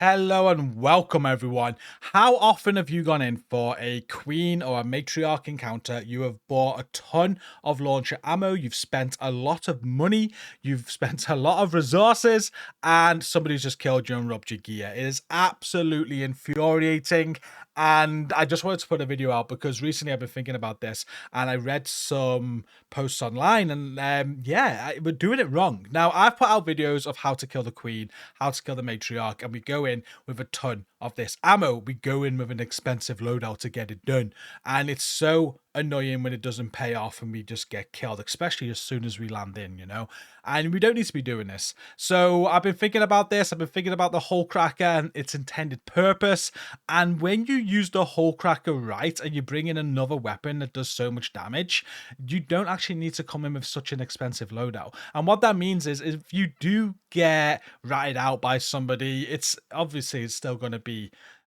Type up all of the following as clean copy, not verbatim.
Hello and welcome everyone. How often have you gone in for a queen or a matriarch encounter? You have bought a ton of launcher ammo, you've spent a lot of money, you've spent a lot of resources, and somebody's just killed you and robbed your gear. It is absolutely infuriating. And I just wanted to put a video out because recently I've been thinking about this and I read some posts online and we're doing it wrong. Now, I've put out videos of how to kill the queen, how to kill the matriarch, and we go in with a ton of this ammo. We go in with an expensive loadout to get it done. And it's so annoying when it doesn't pay off and we just get killed, especially as soon as we land in, and we don't need to be doing this. So I've been thinking about this. I've been thinking about the hole cracker and its intended purpose. And when you use the hole cracker right and you bring in another weapon that does so much damage, you don't actually need to come in with such an expensive loadout. And what that means is if you do get ratted out by somebody, it's still going to be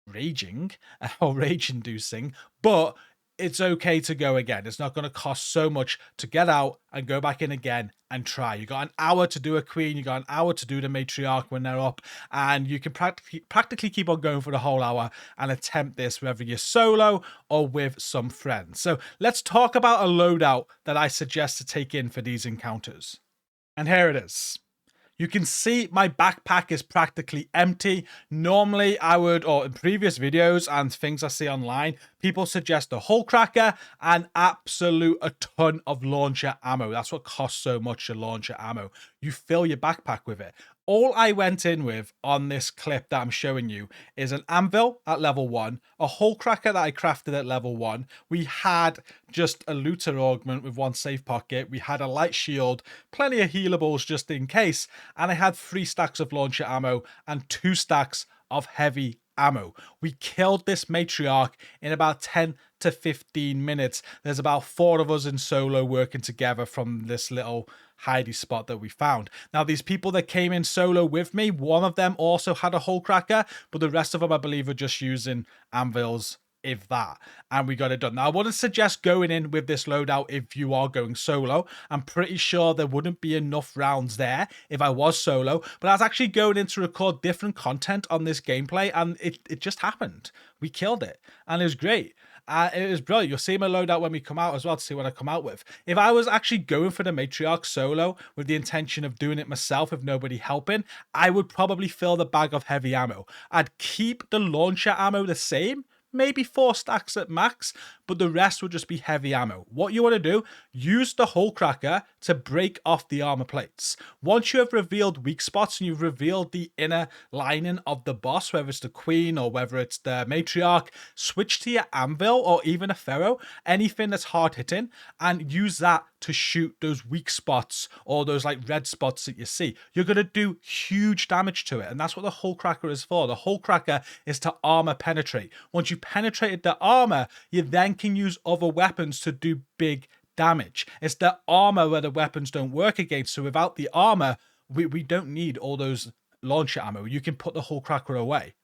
raging or rage inducing, but it's okay to go again. It's not going to cost so much to get out and go back in again and try. You got an hour to do a queen, you got an hour to do the matriarch when they're up, and you can practically keep on going for the whole hour and attempt this whether you're solo or with some friends. So let's talk about a loadout that I suggest to take in for these encounters. And here it is. You can see my backpack is practically empty. Normally or in previous videos and things I see online, people suggest a hole cracker and a ton of launcher ammo. That's what costs so much, the launcher ammo. You fill your backpack with it. All I went in with on this clip that I'm showing you is an anvil at level 1, a hole cracker that I crafted at level 1. We had just a looter augment with 1 safe pocket. We had a light shield, plenty of healables just in case, and I had 3 stacks of launcher ammo and 2 stacks of heavy ammo. We killed this matriarch in about 10 to 15 minutes. There's about 4 of us in solo working together from this little hidey spot that we found. Now, these people that came in solo with me, one of them also had a hole cracker, but the rest of them, I believe, are just using anvils, if that, and we got it done. Now, I wouldn't suggest going in with this loadout if you are going solo. I'm pretty sure there wouldn't be enough rounds there if I was solo, but I was actually going in to record different content on this gameplay, and it just happened. We killed it, and it was great. It was brilliant. You'll see my loadout when we come out as well to see what I come out with. If I was actually going for the matriarch solo with the intention of doing it myself with nobody helping, I would probably fill the bag of heavy ammo. I'd keep the launcher ammo the same, maybe 4 stacks at max, but the rest would just be heavy ammo. What you want to do, use the hole cracker to break off the armor plates. Once you have revealed weak spots and you've revealed the inner lining of the boss, whether it's the queen or whether it's the matriarch, switch to your anvil or even a ferro, anything that's hard hitting, and use that to shoot those weak spots or those like red spots that you see. You're going to do huge damage to it, and that's what the hole cracker is for. The hole cracker is to armor penetrate. Once you penetrated the armor, you then can use other weapons to do big damage. It's the armor where the weapons don't work against. So without the armor, we don't need all those launcher ammo. You can put the hole cracker away.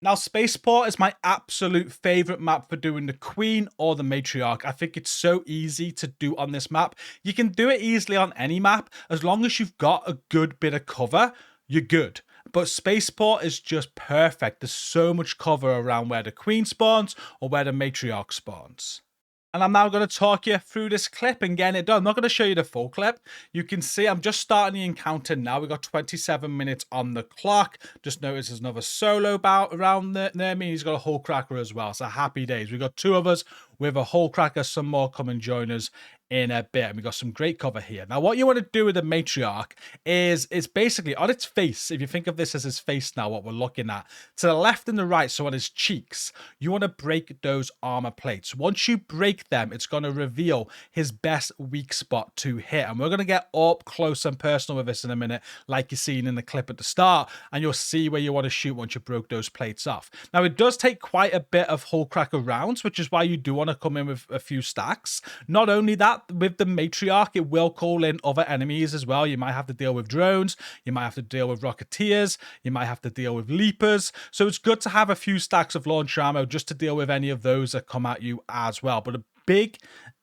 Now, Spaceport is my absolute favorite map for doing the queen or the matriarch. I think it's so easy to do on this map. You can do it easily on any map. As long as you've got a good bit of cover, you're good. But Spaceport is just perfect. There's so much cover around where the queen spawns or where the matriarch spawns. And I'm now going to talk you through this clip and getting it done. I'm not going to show you the full clip. You can see I'm just starting the encounter now. We've got 27 minutes on the clock. Just notice there's another solo bout around near me. He's got a hole cracker as well. So happy days. We've got 2 of us with a hole cracker. Some more come and join us in a bit, and we got some great cover here. Now, what you want to do with the matriarch is it's basically on its face. If you think of this as his face now, what we're looking at, to the left and the right, so on his cheeks, you want to break those armor plates. Once you break them, it's going to reveal his best weak spot to hit, and we're going to get up close and personal with this in a minute, like you're seeing in the clip at the start, and you'll see where you want to shoot once you broke those plates off. Now, it does take quite a bit of hole cracker rounds, which is why you do want to come in with a few stacks. Not only that, with the matriarch, it will call in other enemies as well. You might have to deal with drones, you might have to deal with rocketeers, you might have to deal with leapers. So it's good to have a few stacks of launcher ammo just to deal with any of those that come at you as well. But a big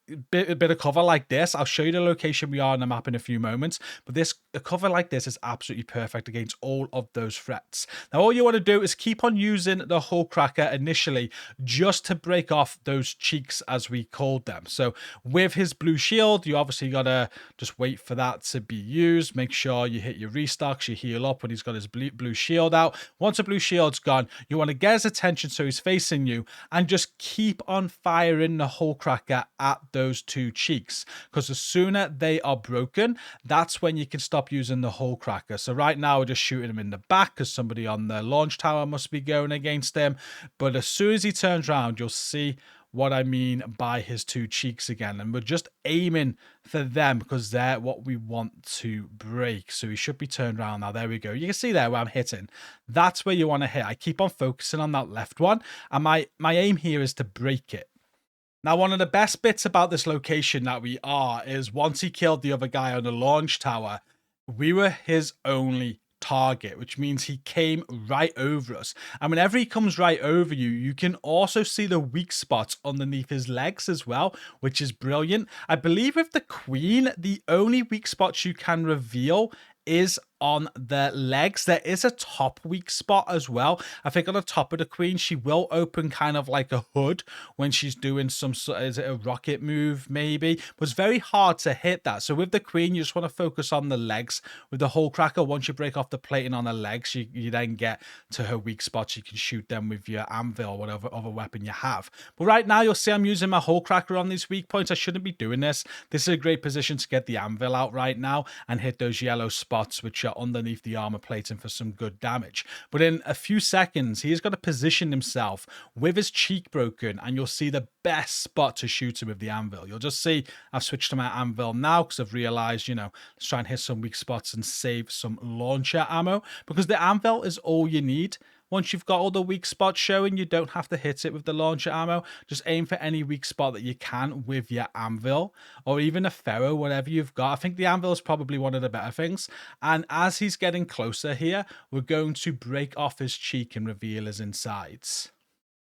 a bit of cover like this, I'll show you the location we are on the map in a few moments, but a cover like this is absolutely perfect against all of those threats. Now, all you want to do is keep on using the hull cracker initially just to break off those cheeks, as we called them. So with his blue shield, you obviously got to just wait for that to be used. Make sure you hit your restocks, you heal up when he's got his blue shield out. Once the blue shield's gone, you want to get his attention so he's facing you and just keep on firing the hull cracker at those two cheeks, because the sooner they are broken, that's when you can stop using the hull cracker. So right now we're just shooting him in the back because somebody on the launch tower must be going against him, but as soon as he turns around, you'll see what I mean by his two cheeks again, and we're just aiming for them because they're what we want to break. So he should be turned around now. There we go. You can see there where I'm hitting. That's where you want to hit. I keep on focusing on that left one, and my aim here is to break it. Now, one of the best bits about this location that we are is once he killed the other guy on the launch tower, we were his only target, which means he came right over us. And whenever he comes right over you, you can also see the weak spots underneath his legs as well, which is brilliant. I believe with the queen, the only weak spots you can reveal is on the legs. There is a top weak spot as well. I think on the top of the queen, she will open kind of like a hood when she's doing some sort of, is it a rocket move maybe? But it's very hard to hit that. So with the queen, you just want to focus on the legs. With the hull cracker, once you break off the plating on the legs, you then get to her weak spots. You can shoot them with your anvil or whatever other weapon you have. But right now, you'll see I'm using my hull cracker on these weak points. I shouldn't be doing this. This is a great position to get the anvil out right now and hit those yellow spots, which are underneath the armor plating for some good damage. But in a few seconds, he's got to position himself with his cheek broken, and you'll see the best spot to shoot him with the anvil. You'll just see I've switched to my anvil now because I've realized, let's try and hit some weak spots and save some launcher ammo, because the anvil is all you need. Once you've got all the weak spots showing, you don't have to hit it with the launcher ammo. Just aim for any weak spot that you can with your anvil, or even a ferro, whatever you've got. I think the anvil is probably one of the better things. And as he's getting closer here, we're going to break off his cheek and reveal his insides.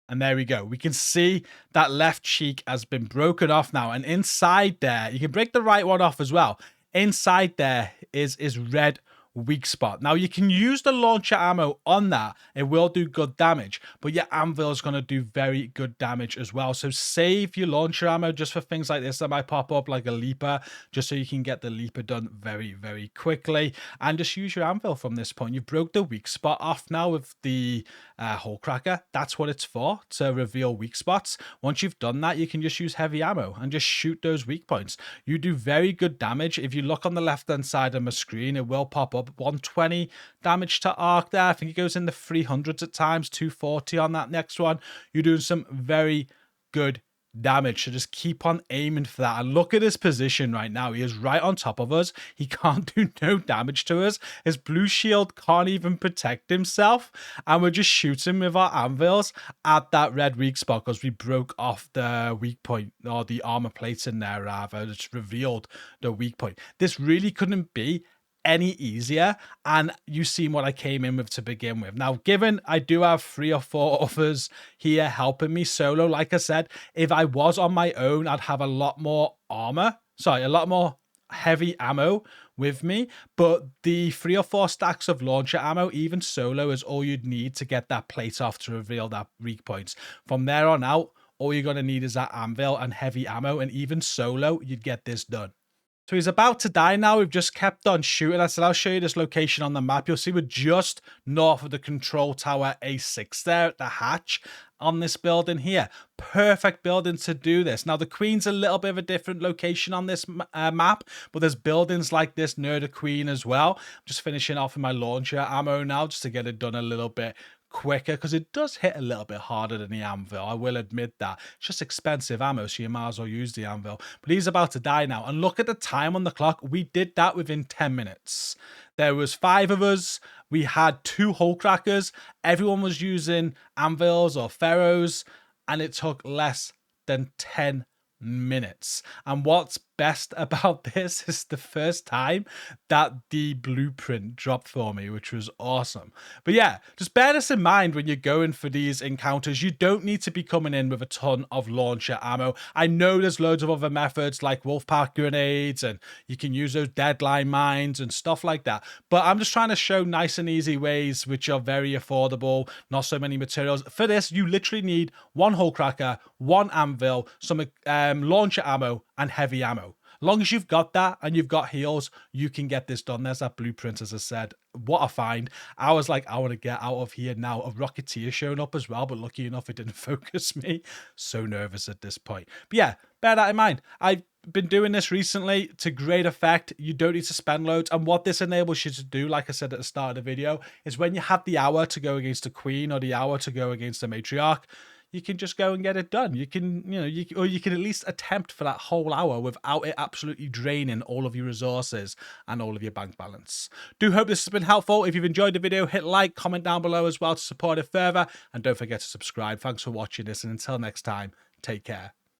And there we go. We can see that left cheek has been broken off now. And inside there, you can break the right one off as well. Inside there is red weak spot. Now you can use the launcher ammo on that. It will do good damage, but your anvil is going to do very good damage as well. So save your launcher ammo just for things like this that might pop up, like a leaper, just so you can get the leaper done very, very quickly. And just use your anvil from this point. You broke the weak spot off now with the hull cracker. That's what it's for, to reveal weak spots. Once you've done that, you can just use heavy ammo and just shoot those weak points. You do very good damage. If you look on the left hand side of my screen, it will pop up 120 damage to arc there. I think it goes in the 300s at times, 240 on that next one. You're doing some very good damage, so just keep on aiming for that. And look at his position right now. He is right on top of us. He can't do no damage to us. His blue shield can't even protect himself, and we're just shooting with our anvils at that red weak spot because we broke off the weak point, or the armor plates in there rather. It's revealed the weak point. This really couldn't be any easier, and you've seen what I came in with to begin with. Now, given I do have 3 or 4 others here helping me solo, like I said, if I was on my own, I'd have a lot more a lot more heavy ammo with me, but the 3 or 4 stacks of launcher ammo, even solo, is all you'd need to get that plate off to reveal that weak points. From there on out, all you're going to need is that anvil and heavy ammo, and even solo, you'd get this done. So he's about to die now. We've just kept on shooting. I said I'll show you this location on the map. You'll see we're just north of the control tower A6 there at the hatch on this building here. Perfect building to do this. Now, the Queen's a little bit of a different location on this map, but there's buildings like this near the Queen as well. I'm just finishing off with my launcher ammo now just to get it done a little bit quicker, because it does hit a little bit harder than the anvil. I will admit that. It's just expensive ammo, so you might as well use the anvil. But he's about to die now. And look at the time on the clock. We did that within 10 minutes. There was 5 of us. We had 2 hull crackers. Everyone was using anvils or ferros, and it took less than 10 minutes. And what's best about this is the first time that the blueprint dropped for me, which was awesome. But yeah, just bear this in mind when you're going for these encounters. You don't need to be coming in with a ton of launcher ammo. I know there's loads of other methods like Wolfpack grenades, and you can use those deadline mines and stuff like that. But I'm just trying to show nice and easy ways which are very affordable, not so many materials. For this, you literally need one hull cracker, one anvil, some launcher ammo, and heavy ammo. As long as you've got that and you've got heals, you can get this done. There's that blueprint, as I said. What a find. I was like, I want to get out of here now. A Rocketeer showing up as well, but lucky enough, it didn't focus me. So nervous at this point. But yeah, bear that in mind. I've been doing this recently to great effect. You don't need to spend loads. And what this enables you to do, like I said at the start of the video, is when you have the hour to go against a queen or the hour to go against a matriarch, you can just go and get it done. You can, or you can at least attempt for that whole hour without it absolutely draining all of your resources and all of your bank balance. Do hope this has been helpful. If you've enjoyed the video, hit like, comment down below as well to support it further. And don't forget to subscribe. Thanks for watching this. And until next time, take care.